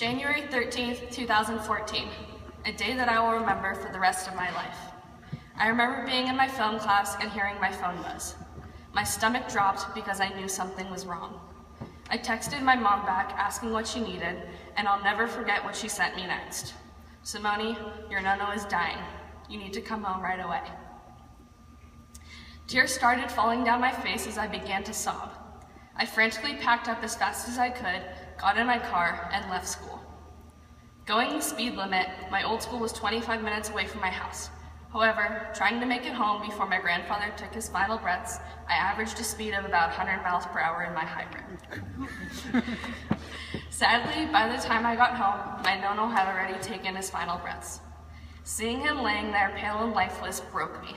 January 13th, 2014, a day that I will remember for the rest of my life. I remember being in my film class and hearing my phone buzz. My stomach dropped because I knew something was wrong. I texted my mom back asking what she needed, and I'll never forget what she sent me next. "Simone, your Nono is dying. You need to come home right away." Tears started falling down my face as I began to sob. I frantically packed up as fast as I could, got in my car, and left school. Going the speed limit, my old school was 25 minutes away from my house. However, trying to make it home before my grandfather took his final breaths, I averaged a speed of about 100 miles per hour in my hybrid. Sadly, by the time I got home, my Nono had already taken his final breaths. Seeing him laying there pale and lifeless broke me.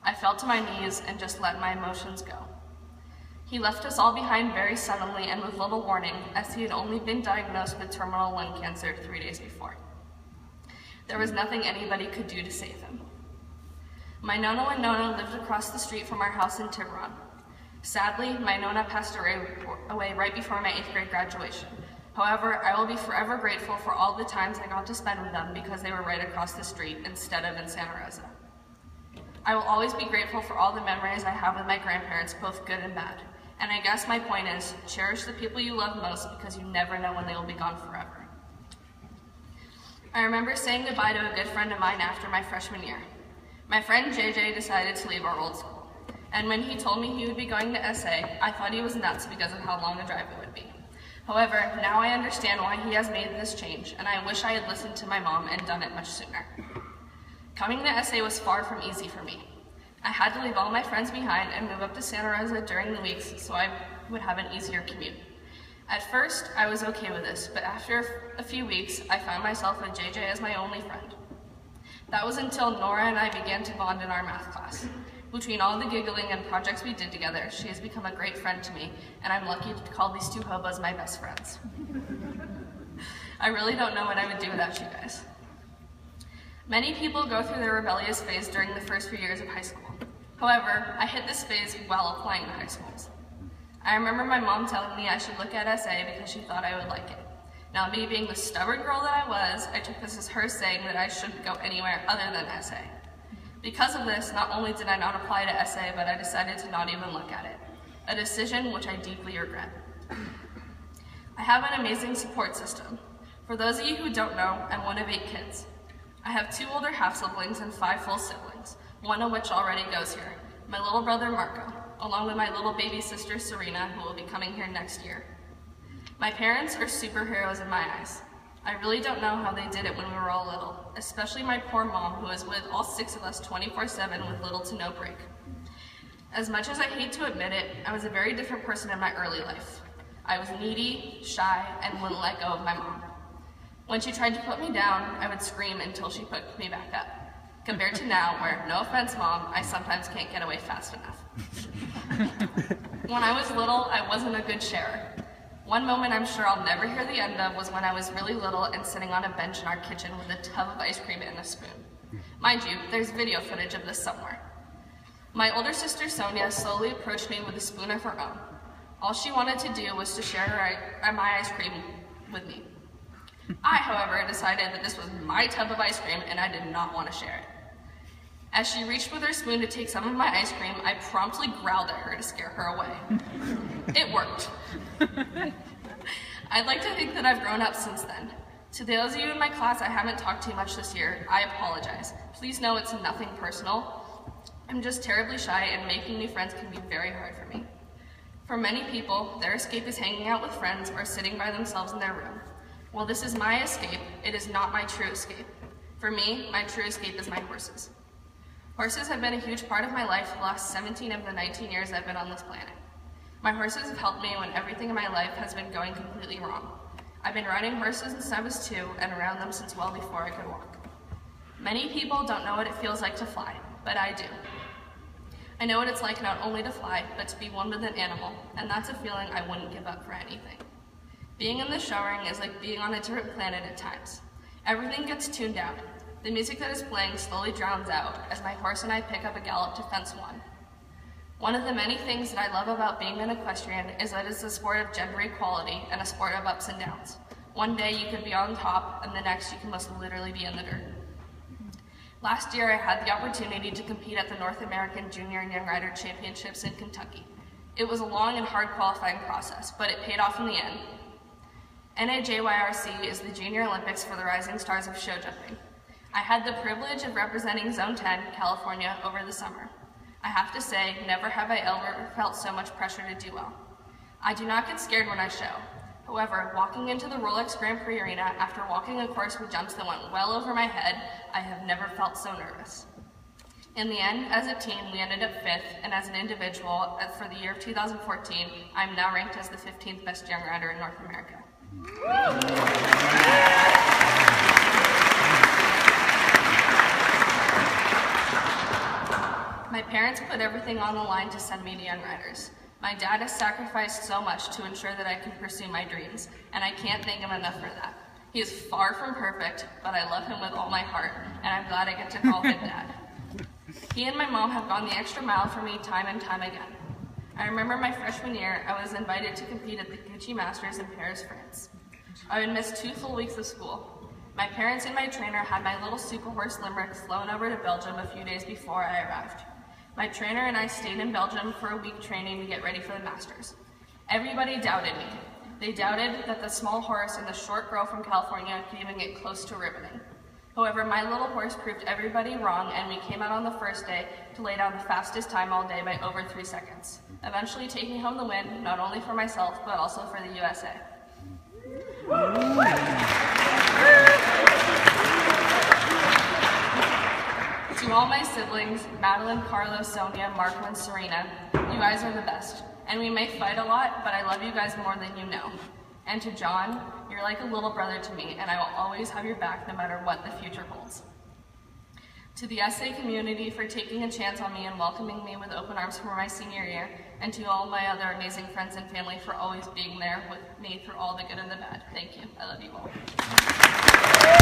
I fell to my knees and just let my emotions go. He left us all behind very suddenly and with little warning, as he had only been diagnosed with terminal lung cancer 3 days before. There was nothing anybody could do to save him. My Nono and Nona lived across the street from our house in Tiburon. Sadly, my Nona passed away right before my 8th grade graduation. However, I will be forever grateful for all the times I got to spend with them because they were right across the street instead of in Santa Rosa. I will always be grateful for all the memories I have with my grandparents, both good and bad. And I guess my point is, cherish the people you love most because you never know when they will be gone forever. I remember saying goodbye to a good friend of mine after my freshman year. My friend JJ decided to leave our old school. And when he told me he would be going to SA, I thought he was nuts because of how long a drive it would be. However, now I understand why he has made this change, and I wish I had listened to my mom and done it much sooner. Coming to SA was far from easy for me. I had to leave all my friends behind and move up to Santa Rosa during the weeks so I would have an easier commute. At first, I was okay with this, but after a few weeks, I found myself with JJ as my only friend. That was until Nora and I began to bond in our math class. Between all the giggling and projects we did together, she has become a great friend to me, and I'm lucky to call these two hobos my best friends. I really don't know what I would do without you guys. Many people go through their rebellious phase during the first few years of high school. However, I hit this phase while applying to high schools. I remember my mom telling me I should look at SA because she thought I would like it. Now, me being the stubborn girl that I was, I took this as her saying that I shouldn't go anywhere other than SA. Because of this, not only did I not apply to SA, but I decided to not even look at it. A decision which I deeply regret. I have an amazing support system. For those of you who don't know, I'm one of 8 kids. I have 2 older half-siblings and 5 full siblings, one of which already goes here, my little brother Marco, along with my little baby sister Serena, who will be coming here next year. My parents are superheroes in my eyes. I really don't know how they did it when we were all little, especially my poor mom, who is with all 6 of us 24/7 with little to no break. As much as I hate to admit it, I was a very different person in my early life. I was needy, shy, and wouldn't let go of my mom. When she tried to put me down, I would scream until she put me back up. Compared to now, where, no offense, Mom, I sometimes can't get away fast enough. When I was little, I wasn't a good sharer. One moment I'm sure I'll never hear the end of was when I was really little and sitting on a bench in our kitchen with a tub of ice cream and a spoon. Mind you, there's video footage of this somewhere. My older sister Sonia slowly approached me with a spoon of her own. All she wanted to do was to share my ice cream with me. I, however, decided that this was my tub of ice cream and I did not want to share it. As she reached with her spoon to take some of my ice cream, I promptly growled at her to scare her away. It worked. I'd like to think that I've grown up since then. To those of you in my class I haven't talked too much this year, I apologize. Please know it's nothing personal. I'm just terribly shy and making new friends can be very hard for me. For many people, their escape is hanging out with friends or sitting by themselves in their room. While this is my escape, it is not my true escape. For me, my true escape is my horses. Horses have been a huge part of my life the last 17 of the 19 years I've been on this planet. My horses have helped me when everything in my life has been going completely wrong. I've been riding horses since I was 2 and around them since well before I could walk. Many people don't know what it feels like to fly, but I do. I know what it's like not only to fly, but to be one with an animal, and that's a feeling I wouldn't give up for anything. Being in the show ring is like being on a different planet at times. Everything gets tuned out. The music that is playing slowly drowns out as my horse and I pick up a gallop to fence 1. One of the many things that I love about being an equestrian is that it's a sport of gender equality and a sport of ups and downs. One day you could be on top, and the next you can most literally be in the dirt. Last year I had the opportunity to compete at the North American Junior and Young Rider Championships in Kentucky. It was a long and hard qualifying process, but it paid off in the end. NAJYRC is the Junior Olympics for the rising stars of show jumping. I had the privilege of representing Zone 10, California, over the summer. I have to say, never have I ever felt so much pressure to do well. I do not get scared when I show. However, walking into the Rolex Grand Prix arena after walking a course with jumps that went well over my head, I have never felt so nervous. In the end, as a team, we ended up 5th, and as an individual, for the year of 2014, I'm now ranked as the 15th best young rider in North America. My parents put everything on the line to send me to Young Riders. My dad has sacrificed so much to ensure that I can pursue my dreams, and I can't thank him enough for that. He is far from perfect, but I love him with all my heart, and I'm glad I get to call him Dad. He and my mom have gone the extra mile for me time and time again. I remember my freshman year, I was invited to compete at the Gucci Masters in Paris, France. I would miss 2 full weeks of school. My parents and my trainer had my little super horse Limerick flown over to Belgium a few days before I arrived. My trainer and I stayed in Belgium for a week training to get ready for the Masters. Everybody doubted me. They doubted that the small horse and the short girl from California could even get close to riveting. However, my little horse proved everybody wrong, and we came out on the first day to lay down the fastest time all day by over 3 seconds, eventually taking home the win, not only for myself, but also for the USA. To all my siblings, Madeline, Carlos, Sonia, Marco, and Serena, you guys are the best. And we may fight a lot, but I love you guys more than you know. And to John, you're like a little brother to me, and I will always have your back no matter what the future holds. To the SA community for taking a chance on me and welcoming me with open arms for my senior year, and to all my other amazing friends and family for always being there with me through all the good and the bad. Thank you. I love you all.